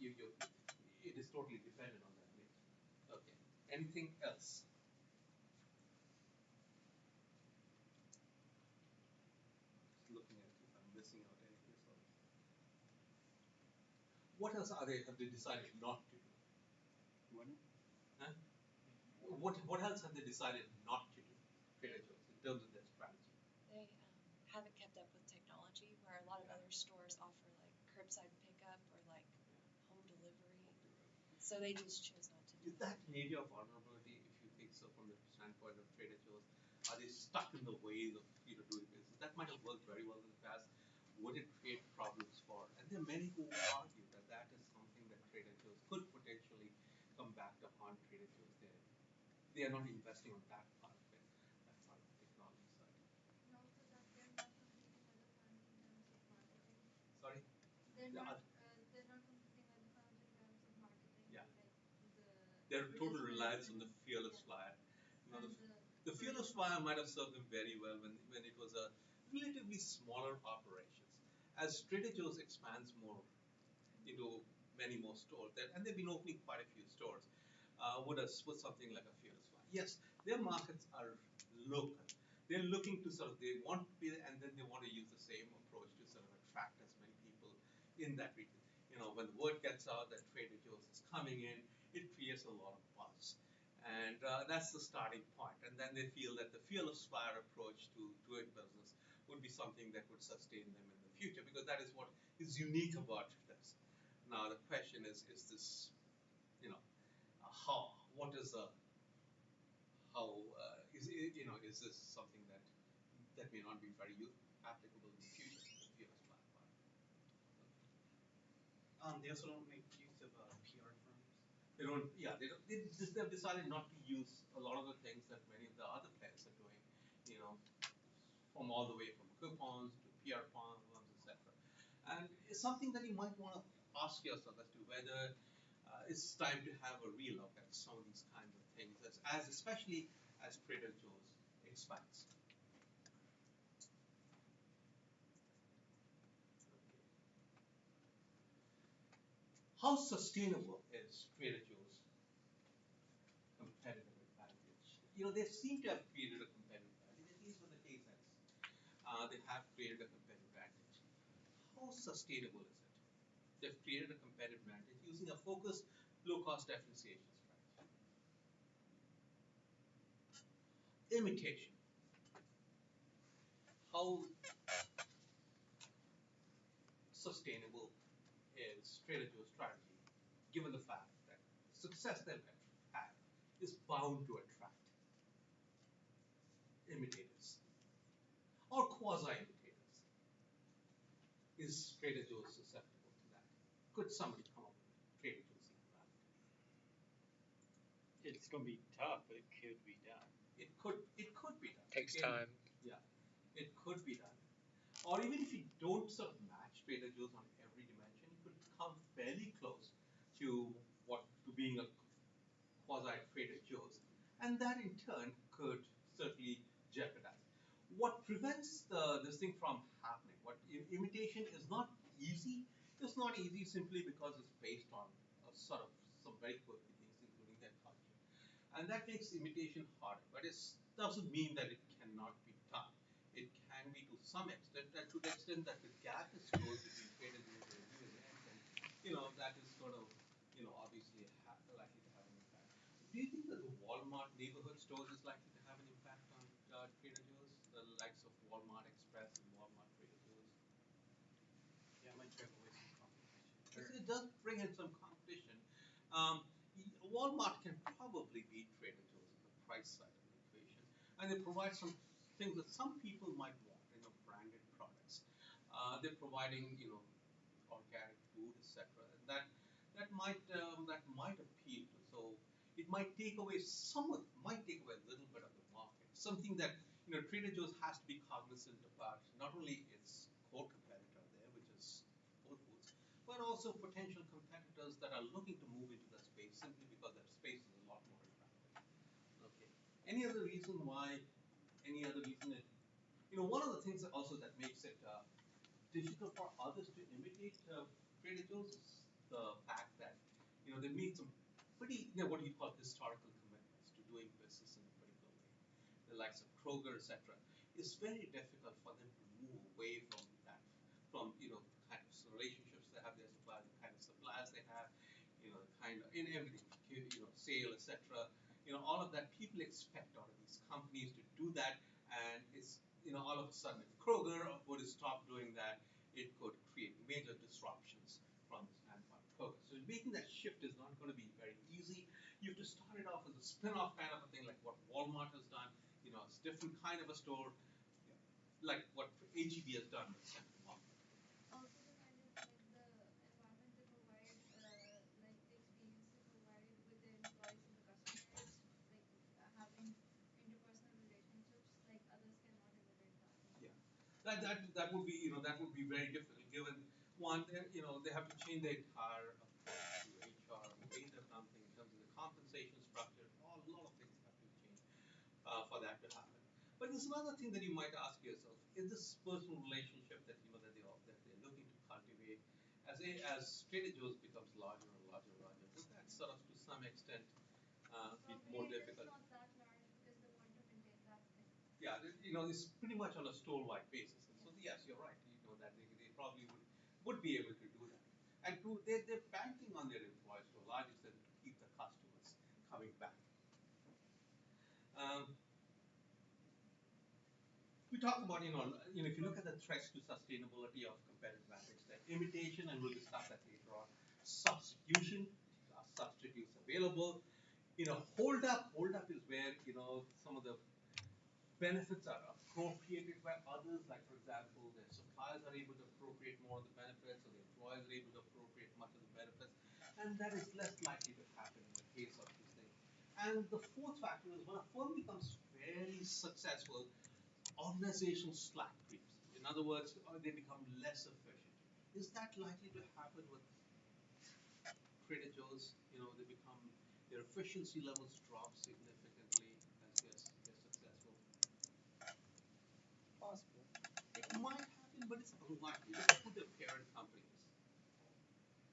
it is totally dependent on that mix. Okay. Anything else? Just looking at if I'm missing out anything. So, what else have they decided not to do? What? Huh? What else have they decided not to do, Trader Joe's, in terms of their strategy? They haven't kept up with technology, where a lot of other stores offer like curbside pickup or like home delivery. So they just chose not to do Is that an area of vulnerability, if you think so, from the standpoint of Trader Joe's? Are they stuck in the ways of doing business? That might have worked very well in the past. Would it create problems for? And there are many who argue that that is something that Trader Joe's could potentially come back to haunt Trader Joe's. They are not investing on that part of it, that part of the technology side. And also that they're not competing other firms in terms of marketing. Sorry? They're not competing other firms in terms of marketing. Yeah. Like Their total reliance on the Fearless Flyer. You know, the Fearless Flyer might have served them very well when it was a relatively smaller operations. As Trader Joe's expands more into many more stores, and they've been opening quite a few stores, would something like a Fearless Flyer. Yes, their markets are local. They're looking to they want to be there, and then they want to use the same approach to sort of attract as many people in that region. When the word gets out that Trader Joe's is coming in, it creates a lot of buzz. And that's the starting point. And then they feel that the Fearless Flyer approach to doing business would be something that would sustain them in the future, because that is what is unique about this. Now the question is this, what is the, how, is this something that may not be very applicable in the future, the Fearless Flyer? They also don't make use of PR firms. They don't. Yeah, they don't. They've decided not to use a lot of the things that many of the other players are doing. From all the way from coupons to PR firms, etc. And it's something that you might want to ask yourself as to whether it's time to have a relook at some of these kinds of things, as especially as Trader Joe's expands. How sustainable is Trader Joe's competitive advantage? They seem to have created a competitive advantage, at least with the case they have created a competitive advantage. How sustainable is it? They've created a competitive advantage using a focused, low-cost differentiation strategy. Imitation. How sustainable is Trader Joe's strategy, given the fact that success they've had is bound to attract imitators or quasi-imitators? Is Trader Joe's susceptible to that? Could somebody come up with Trader Joe's equivalent? It's going to be tough, but it could be done. It could be done. Takes time. Yeah, it could be done. Or even if you don't sort of match Trader Joe's on every dimension, you could come fairly close to being a quasi Trader Joe's, and that in turn could certainly jeopardize. What prevents this thing from happening? What imitation is not easy. It's not easy simply because it's based on sort of some very quirky things, including their culture, and that makes imitation harder. But it doesn't mean that it cannot be done. It can be to some extent, and to the extent that the gap is closed between Trader Joe's and that is sort of obviously likely to have an impact. Do you think that the Walmart neighborhood stores is likely to have an impact on Trader Joe's, the likes of Walmart Express and Walmart Trader Joe's? Yeah, it might drive away some competition. It does bring in some competition. Walmart can probably beat Trader Joe's on the price side of the equation, and they provide some things that some people might want, branded products. They're providing, organic food, etc. That might appeal to. So it might take away a little bit of the market. Something that Trader Joe's has to be cognizant about, not only its core competitor there, which is Whole Foods, but also potential competitors that are looking to move into that space simply because that space is a lot more attractive. Okay. Any other reason why? Any other reason that one of the things that makes it difficult for others to imitate Trader Joe's is the fact they made some pretty, what do you call historical commitments to doing business in a particular way. The likes of Kroger, etc. It's very difficult for them to move away from that, from kind of relationships they have with their suppliers, the kind of suppliers they have, the kind of in everything, sale, etc. All of that people expect out of these companies to do that, and it's all of a sudden if Kroger were to stop doing that, it could create major disruptions from the standpoint of Kroger. So making that shift is not going to be very easy. You have to start it off as a spin-off kind of a thing, like what Walmart has done. It's a different kind of a store, like what HEB has done with Central Market. Also the kind of like the environment they provide, like the experience they provide with their employees and the customers, like having interpersonal relationships like others cannot emulate that. Yeah, that would be that would be very difficult given one they have to change their entire approach to HR, the way they've done things in terms of the compensation structure. A lot of things have to change for that to happen. But there's another thing that you might ask yourself: is this personal relationship that that they're looking to cultivate as Trader Joe's becomes larger and larger and larger, would that sort of to some extent be more Probably it is difficult? not that large because they want to maintain that thing. Yeah, it's pretty much on a store-wide basis. And so yes, you're right. That they probably would be able to do that. And they're banking on their employees to a large extent to keep the customers coming back. Um, we talk about if you look at the threats to sustainability of competitive advantage, that imitation, and we'll discuss that later on. Substitution, substitutes available. Hold up is where some of the benefits are appropriated by others, like for example, their suppliers are able to appropriate more of the benefits, or the employers are able to appropriate much of the benefits, and that is less likely to happen in the case of these things. And the fourth factor is when a firm becomes very successful, organizational slack creeps. In other words, they become less efficient. Is that likely to happen with Trader Joe's? Their efficiency levels drop significantly as they're successful. Possible. It might happen, but it's unlikely. Look at who their parent company is.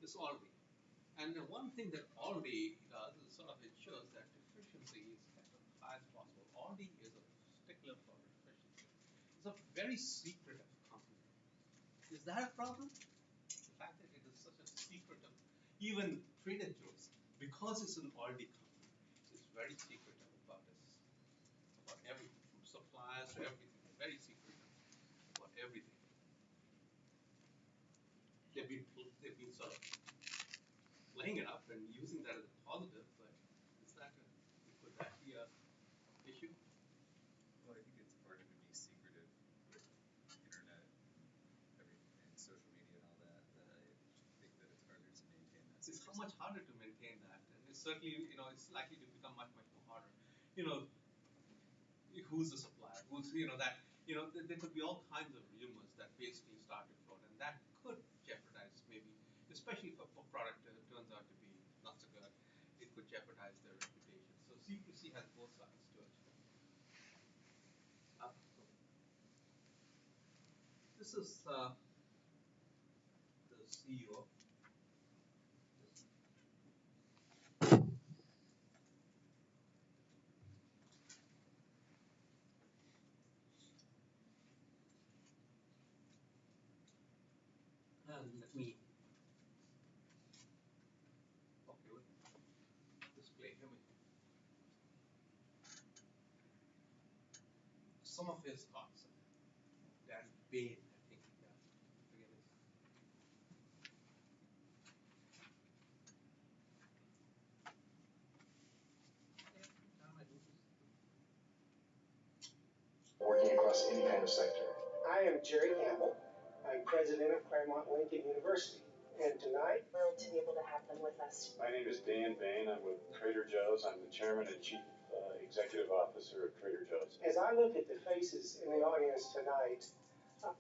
It's Aldi. And the one thing that Aldi does is sort of ensures that efficiency is kept as high as possible. Aldi is a stickler for efficiency. It's a very secretive company. Is that a problem? The fact that it is such a secretive, even Trader Joe's, because it's an Aldi company, it's very secretive about everything, from suppliers to everything. They're very secretive about everything. They've been sort of playing it up and using that as a positive, but could that be a issue? Well, I think it's part of it being secretive with internet and social media and all that. I think that it's harder to maintain that. It's how much harder to maintain that, and it's certainly it's likely to become much more harder. You know, who's the supplier? Who's that there could be all kinds of rumors that basically start to float, and that could jeopardize maybe, especially if a product turns out to be not so good, it could jeopardize their reputation. So secrecy has both sides to it. So this is the CEO. And let me display him. Some of his thoughts. Dan Bain, I think. Forget his. Working across any kind of sector. I am Jerry Campbell. I'm president of Claremont Lincoln University. And tonight, Thrilled to be able to have them with us. My name is Dan Bain. I'm with Trader Joe's. I'm the chairman and chief executive officer of Trader Joe's. as I look at the faces in the audience tonight,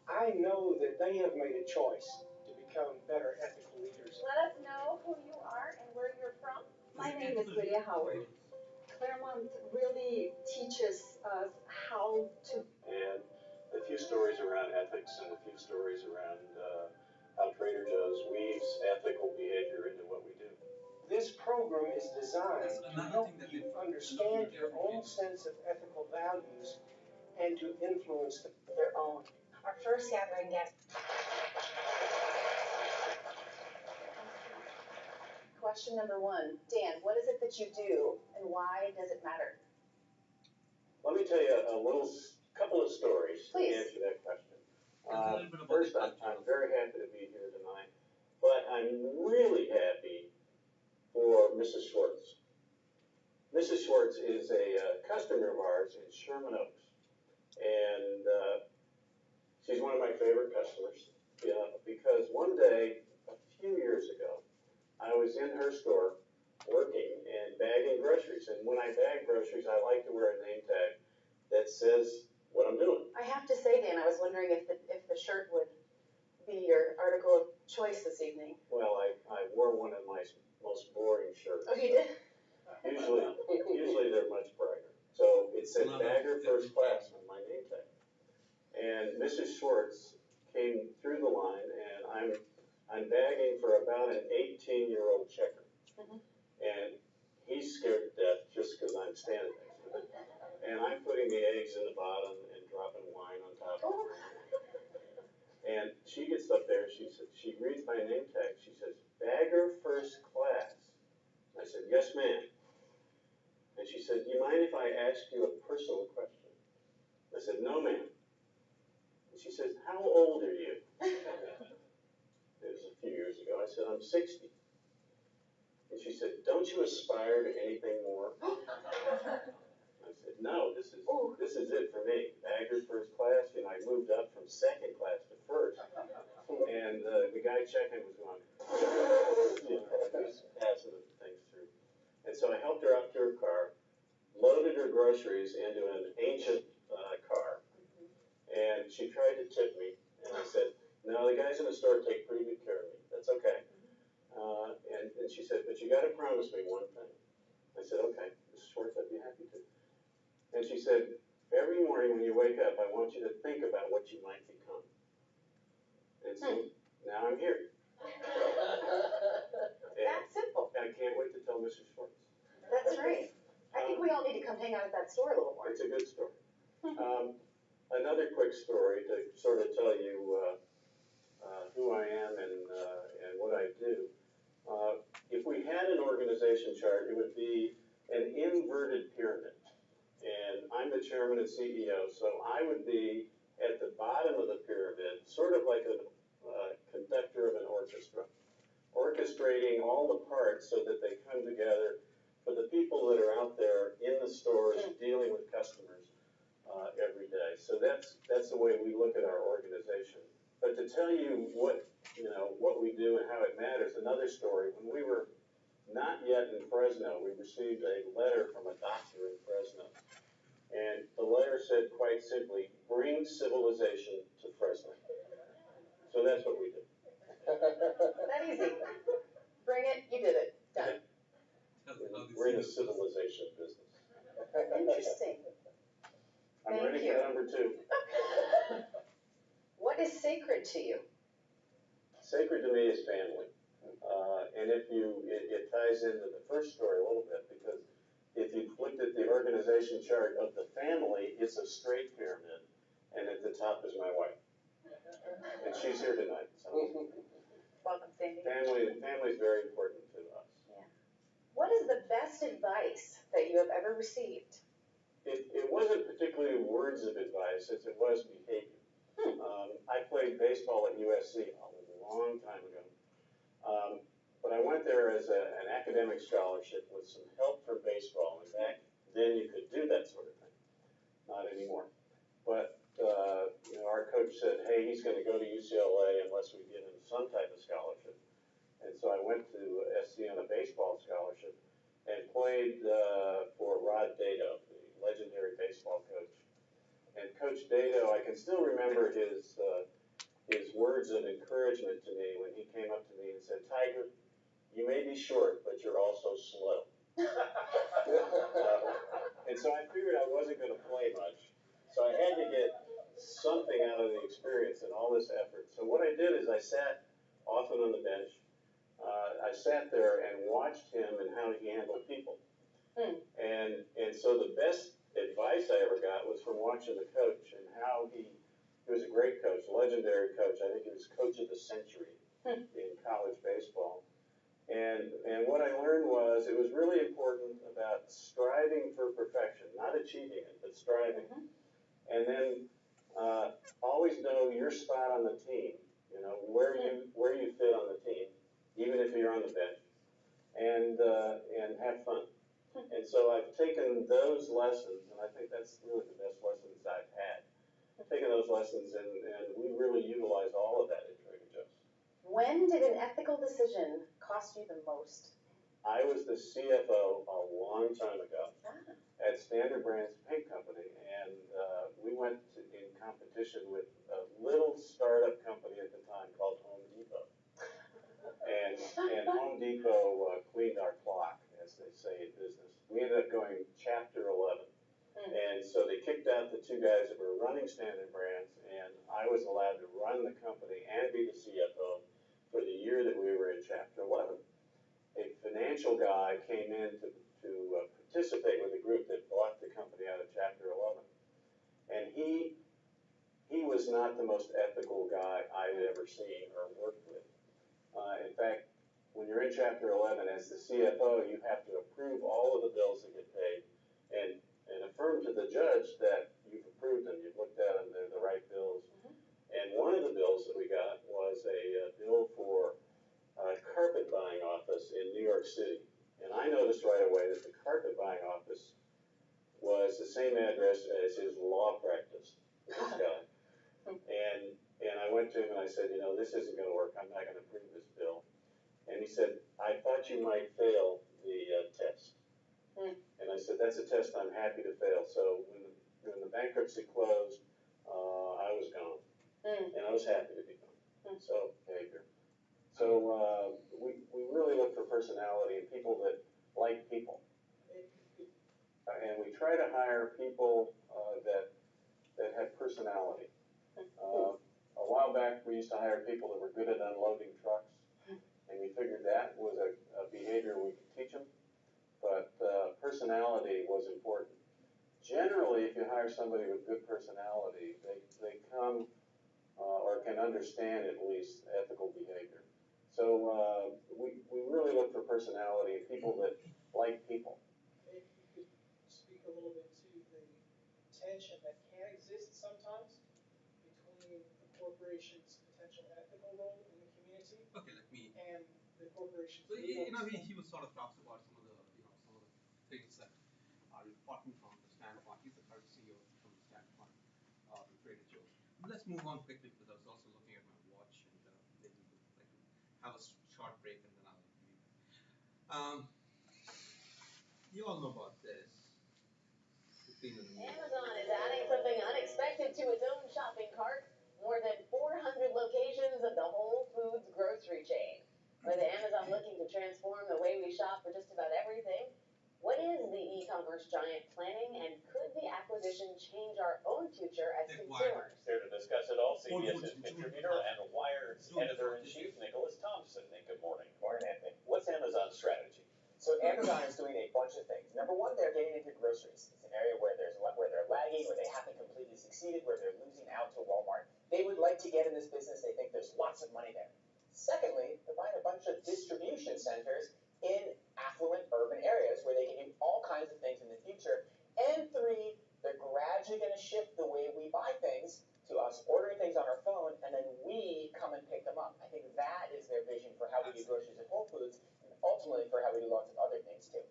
I know that they have made a choice to become better ethical leaders. Let us know who you are and where you're from. My name is Lydia Howard. Claremont really teaches us how to. And a few stories around ethics and a few stories around how Trader Joe's weaves ethical behavior into what we do. This program is designed That's to another help thing that you they understand love your to own do. sense of ethical values and to influence them. Their own. Our first gathering guest. Question number 1. Dan, what is it that you do and why does it matter? Let me tell you a couple of stories to Please. answer that question. Tell us a little bit about First, the I'm culture. very happy to be here tonight, but I'm really happy for Mrs. Schwartz. Mrs. Schwartz is a customer of ours in Sherman Oaks, and she's one of my favorite customers because one day, a few years ago, I was in her store working and bagging groceries, and when I bag groceries, I like to wear a name tag that says what I'm doing. I have to say, Dan, I was wondering if the shirt would be your article of choice this evening. Well, I wore one of my most boring shirts. Oh, you did? Usually they're much brighter. So it said Another Bagger First different Class on my name tag. And Mrs. Schwartz came through the line, and I'm bagging for about an 18-year-old checker. Mhm. And he's scared to death just because I'm standing next to him. And I'm putting the eggs in the bottom and dropping wine on top of it. And she gets up there, she reads my name tag, she says, Bagger First Class. I said, yes, ma'am. And she said, do you mind if I ask you a personal question? I said, no, ma'am. And she says, how old are you? It was a few years ago. I said, I'm 60. And she said, don't you aspire to anything more? I said, no, this is it for me. Bagger First Class, I moved up from second class to first. And the guy checking was going, just passing the things through. And so I helped her up to her car, loaded her groceries into an ancient car, and she tried to tip me. And I said, no, the guys in the store take pretty good care of me. That's okay. And she said, but you got to promise me one thing. I said, okay, Mrs. Schwartz, I'd be happy to. And she said, every morning when you wake up, I want you to think about what you might become. And so now I'm here. That's simple. And I can't wait to tell Mrs. Schwartz. That's right. I think we all need to come hang out at that store a little more. It's a good story. Another quick story to sort of tell you who I am and what I do. If we had an organization chart, it would be an inverted pyramid. And I'm the chairman and CEO, so I would be at the bottom of the pyramid, sort of like a conductor of an orchestra, orchestrating all the parts so that they come together for the people that are out there in the stores dealing with customers every day. So that's the way we look at our organization. But to tell you what we do and how it matters, another story. When we were not yet in Fresno, we received a letter from a doctor in Fresno. And the letter said quite simply, bring civilization to Fresno. So that's what we do. That easy. Bring it, you did it. Done. We're in the civilization business. Interesting. I'm Thank ready you. for number 2. What is sacred to you? Sacred to me is family. And it ties into the first story a little bit, because if you looked at the organization chart of the family, it's a straight pyramid, and at the top is my wife. And she's here tonight. So Welcome, Sandy. family is very important to us. Yeah. What is the best advice that you have ever received? It wasn't particularly words of advice as it was behavior. I played baseball at USC a long time ago. But I went there as an academic scholarship with some help from baseball. In fact, then you could do that sort of thing. Not anymore. But our coach said, hey, he's going to go to UCLA unless we give him some type of scholarship. And so I went to SC on a baseball scholarship and played for Rod Dedeaux, the legendary baseball coach. And Coach Dedeaux, I can still remember his words of encouragement to me when he came up to me and said, Tiger, you may be short, but you're also slow. And so I figured I wasn't going to play much. So I had to get something out of the experience and all this effort. So what I did is I sat often on the bench. I sat there and watched him and how he handled people. And so the best advice I ever got was from watching the coach and how he was a great coach, legendary coach. I think he was coach of the century in college baseball. And what I learned was it was really important about striving for perfection, not achieving it, but striving. And then always know your spot on the team, you know, where you fit on the team, even if you're on the bench, and have fun. And so I've taken those lessons, and I think that's really the best lessons I've had. Taken those lessons, and we really utilize all of that at Trader Joe's. When did an ethical decision cost you the most? I was the CFO a long time ago at Standard Brands Paint Company, and we went in competition with a little startup company at the time called Home Depot. And Home Depot cleaned our clock, as they say in business. We ended up going Chapter 11. And so they kicked out the two guys that were running Standard Brands, and I was allowed to run the company and be the CFO for the year that we were in Chapter 11. A financial guy came in to participate with a group that bought the company out of Chapter 11. And he was not the most ethical guy I had ever seen or worked with. In fact, when you're in Chapter 11 as the CFO, you have to approve all of the bills that get paid and affirm to the judge that you've approved them, you've looked at them, they're the right bills. And one of the bills that we got was a bill for a carpet buying office in New York City. And I noticed right away that the carpet buying office was the same address as his law practice, this guy. And I went to him and I said, you know, this isn't going to work. I'm not going to approve this bill. And he said, I thought you might fail the test. And I said, that's a test I'm happy to fail. So when the bankruptcy closed, I was gone. And I was happy to be gone. So, behavior. So we really look for personality and people that like people. And we try to hire people that have personality. A while back, we used to hire people that were good at unloading trucks, and we figured that was a behavior we could teach them. But personality was important. Generally, if you hire somebody with good personality, they come or can understand at least ethical behavior. So we really look for personality and people that like people. Maybe you could speak a little bit to the tension that can exist sometimes between the corporation's potential ethical role in the community and the corporation's So legal he was sort of talks about some of the things that are important from the standpoint. He's the current CEO from the standpoint of the Trader Joe's. But let's move on quickly because I was also looking at my watch and maybe we could have a short break and then I'll leave. You all know about this. Amazon is adding something unexpected to its own shopping cart. More than 400 locations of the Whole Foods grocery chain. With Amazon looking to transform the way we shop for just about everything, what is the e-commerce giant planning, and could the acquisition change our own future as consumers? Here to discuss it all, CBS's contributor and Wired's editor-in-chief, Nicholas Thompson. And good morning. Morning, Anthony. What's Amazon's strategy? So Amazon is doing a bunch of things. Number one, they're getting into groceries. It's an area where they're lagging, where they haven't completely succeeded, where they're losing out to Walmart. They would like to get in this business. They think there's lots of money there. Secondly, they're buying a bunch of distribution centers in affluent urban areas where they can do all kinds of things in the future. And three, they're gradually going to shift the way we buy things to us ordering things on our phone, and then we come and pick them up. I think that is their vision for how we do groceries at Whole Foods, and ultimately for how we do lots of other things too.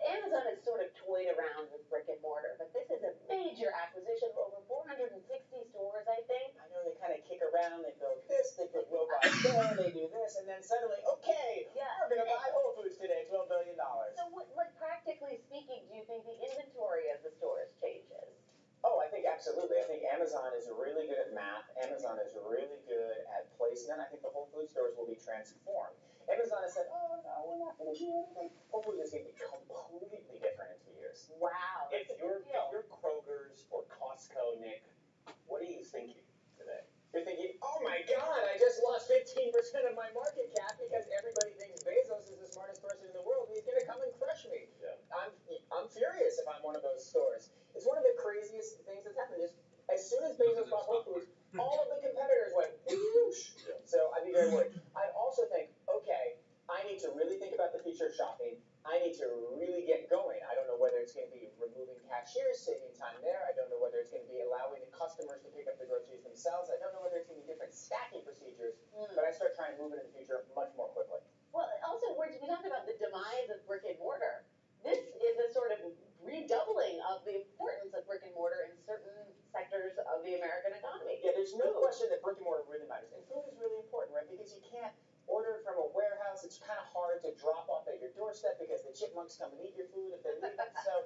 Amazon has sort of toyed around with brick and mortar, but this is a major acquisition of over 460 stores, I think. I know they kind of kick around, they build this, they put robots there, they do this, and then suddenly, okay, we're going to buy Whole Foods today, $12 billion. So practically speaking, do you think the inventory of the stores changes? Oh, I think absolutely. I think Amazon is really good at math. Amazon is really good at placement. I think the Whole Foods stores will be transformed. Amazon has said, oh, no, we're not going to do anything. Whole Foods is going to be completely different in 2 years. Wow. If you're Kroger's or Costco, Nick, what are you thinking today? You're thinking, oh my God, I just lost 15% of my market cap because everybody future shopping, I need to really get going. I don't know whether it's going to be removing cashiers, saving time there. I don't know whether it's going to be allowing the customers to pick up the groceries themselves. I don't know whether it's going to be different stacking procedures, but I start trying to move it in the future much more quickly. Well, also, we talked about the demise of brick and mortar. This is a sort of redoubling of the importance of brick and mortar in certain sectors of the American economy. Yeah, there's no question that brick and mortar really matters. And food is really important, right? Because you can't order it from a warehouse. It's kind of hard to drop off at your doorstep because the chipmunks come and eat your food if they leave it. So,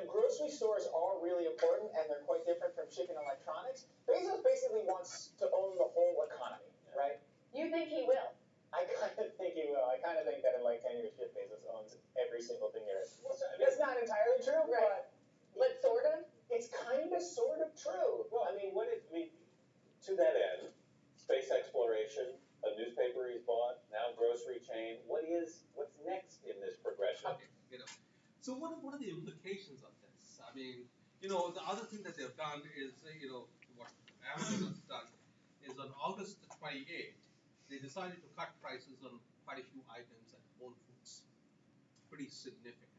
grocery stores are really important, and they're quite different from shipping electronics. Bezos basically wants to own the whole economy, right? You think he will? I kind of think he will. I kind of think that in like 10 years, Jeff Bezos owns every single thing there is. That's not entirely true, right. But sort of? It's kind of sort of true. Well, to that end, space exploration, a newspaper he's bought, now grocery chain. What's next in this progression? Okay, so what are the implications of this? I mean, the other thing that they've done is, what Amazon has done is on August the 28th, they decided to cut prices on quite a few items at Whole Foods, pretty significantly.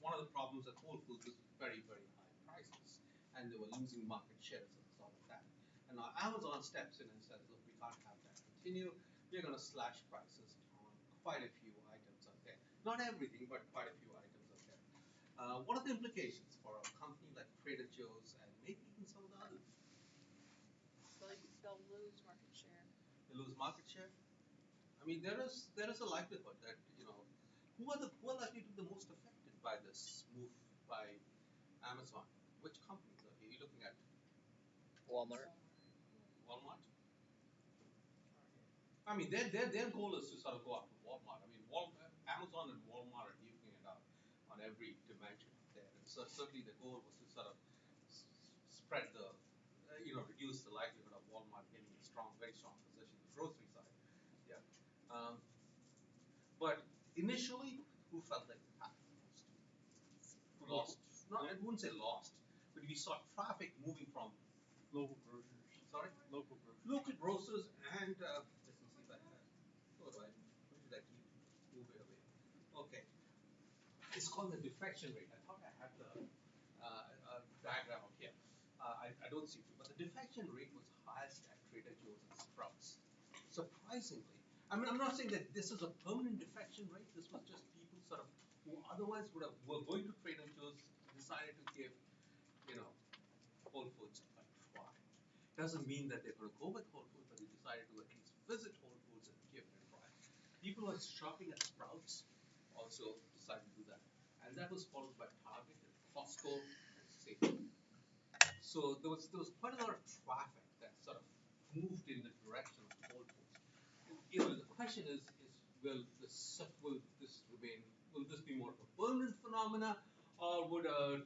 One of the problems at Whole Foods is very, very high prices, and they were losing market share as a result of that. And now Amazon steps in and says, look, we can't have that continue. We're going to slash prices on quite a few items out there. Not everything, but quite a few items out there. What are the implications for a company like Trader Joe's and maybe even some of the others? They'll lose market share. They lose market share? I mean, there is a likelihood that, who are likely to be the most affected by this move by Amazon? Which companies are you looking at? Walmart. Walmart? I mean, their goal is to sort of go after Walmart. I mean, Amazon and Walmart are duking it out on every dimension there. And so certainly the goal was to sort of spread the, reduce the likelihood of Walmart getting a very strong position in the grocery side. Yeah. But initially, who felt like the path most? Who lost? No, I wouldn't say lost, but we saw traffic moving from Local grocers. Sorry? Local grocers. Local grocers and let me see if I have. Where did I keep? Move it away. Okay. It's called the defection rate. I thought I had the diagram up here. I don't see it, but the defection rate was highest at Trader Joe's and Sprouts. Surprisingly, I mean, I'm not saying that this is a permanent defection rate. This was just people sort of who otherwise were going to Trader Joe's decided to give, Whole Foods a try. Doesn't mean that they're going to go with Whole Foods, but they decided to at least visit Whole Foods and give it a try. People who are shopping at Sprouts also decided to do that, and that was followed by Target and Costco and Safeway. So there was quite a lot of traffic that sort of moved in the direction of Whole Foods. The question is will this remain? Will this be more of a permanent phenomena, or would a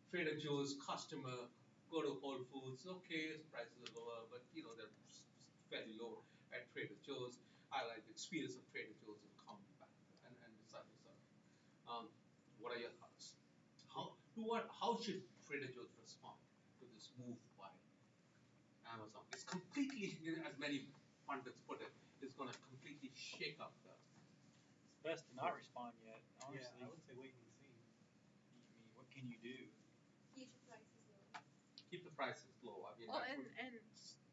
Trader Joe's customer go to Whole Foods? Okay, his prices are lower, but they're fairly low at Trader Joe's. I like the experience of Trader Joe's and come back and decide to sort of. What are your thoughts? How should Trader Joe's respond to this move by Amazon? It's completely, as many pundits put it, is going to completely shake up the. It's best to not respond yet. Honestly, yeah, I would say wait and see. What can you do? Keep the prices low. Keep the prices low. I mean, and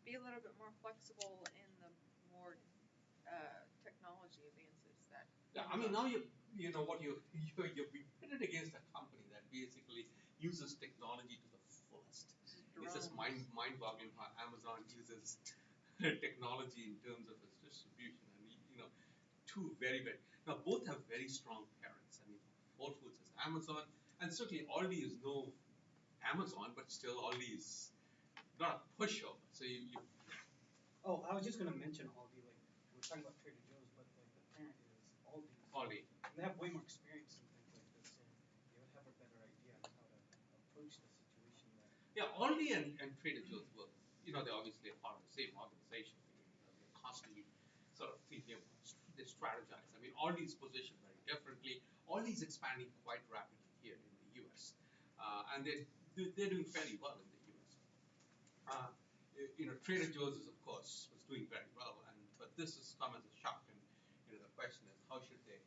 be a little bit more flexible in the more technology advances that. Yeah, I mean now you're being pitted against a company that basically uses technology to the fullest. It's just mind-boggling how Amazon uses technology in terms of its distribution, and two very now both have very strong parents. I mean, Whole Foods is Amazon, and certainly Aldi is no Amazon, but still Aldi is not a pushover. So you. Oh, I was just going to mention Aldi. Like we're talking about Trader Joe's, but like the parent is Aldi. Aldi. And they have way more experience in things like this, so they would have a better idea on how to approach the situation. Yeah, Aldi and Trader Joe's were, they're obviously a part of the same organization. They're constantly sort of thinking about, they strategize. I mean, Aldi's positioned very differently. Aldi's expanding quite rapidly here in the U.S. And they're doing fairly well in the U.S. Trader Joe's is, of course, was doing very well, but this has come as a shock, and the question is, how should they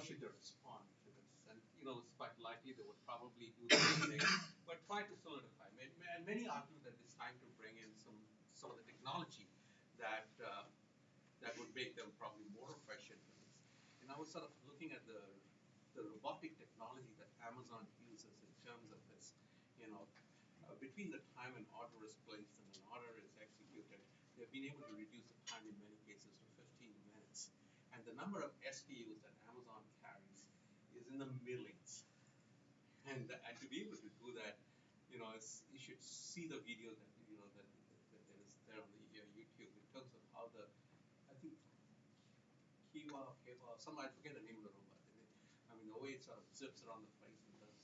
should they respond to this? And it's quite likely they would probably do the same thing, but try to solidify. And many argue that it's time to bring in some of the technology that that would make them probably more efficient in this. And I was sort of looking at the robotic technology that Amazon uses in terms of this, between the time an order is placed and an order is executed, they've been able to reduce the time in many cases to 15 minutes. And the number of SKUs that Amazon carries is in the millions. And to be able to do that, you should see the video that that is there on the YouTube in terms of how I think Kiva, I forget the name of the robot. I mean, the way it sort of zips around the place and does,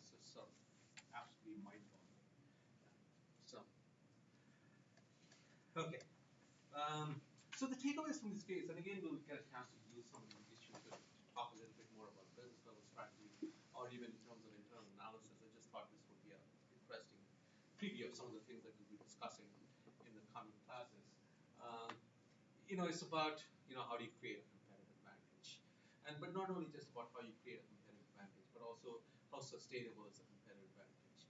just sort of absolutely mind-boggling. So, okay. So the takeaways from this case, and again, we'll get a chance to use some of these issues to talk a little bit more about business level strategy, or even in terms of internal analysis. I just thought this would be an interesting preview of some of the things that we'll be discussing in the coming classes. It's about how do you create a competitive advantage, but not only just about how you create a competitive advantage, but also how sustainable is a competitive advantage.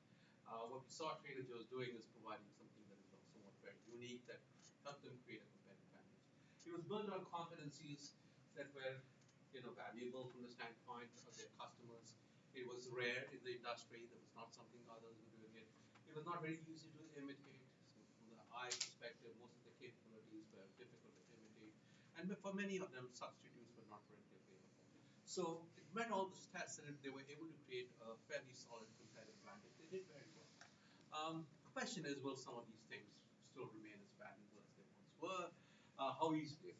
What we saw Trader Joe's doing is providing something that is somewhat very unique that helped them create a competitive advantage. It was built on competencies that were valuable from the standpoint of their customers. It was rare in the industry. There was not something others were doing it. It was not very easy to imitate. So from the eye perspective, most of the capabilities were difficult to imitate. And for many of them, substitutes were not readily available. So it met all the tests, and they were able to create a fairly solid competitive advantage. They did very well. The question is, will some of these things still remain as valuable as they once were? How easy is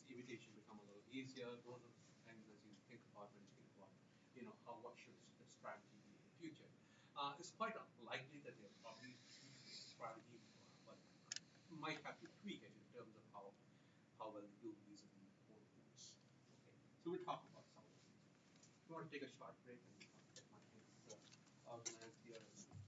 imitation become a little easier? Those are the things as you think about when you think about, what should the strategy be in the future. It's quite likely that they'll probably tweak the strategy, but might have to tweak it in terms of how well they do vis-a-vis Whole Foods. Okay, so we'll talk about some of these. You want to take a short break and get my things organized.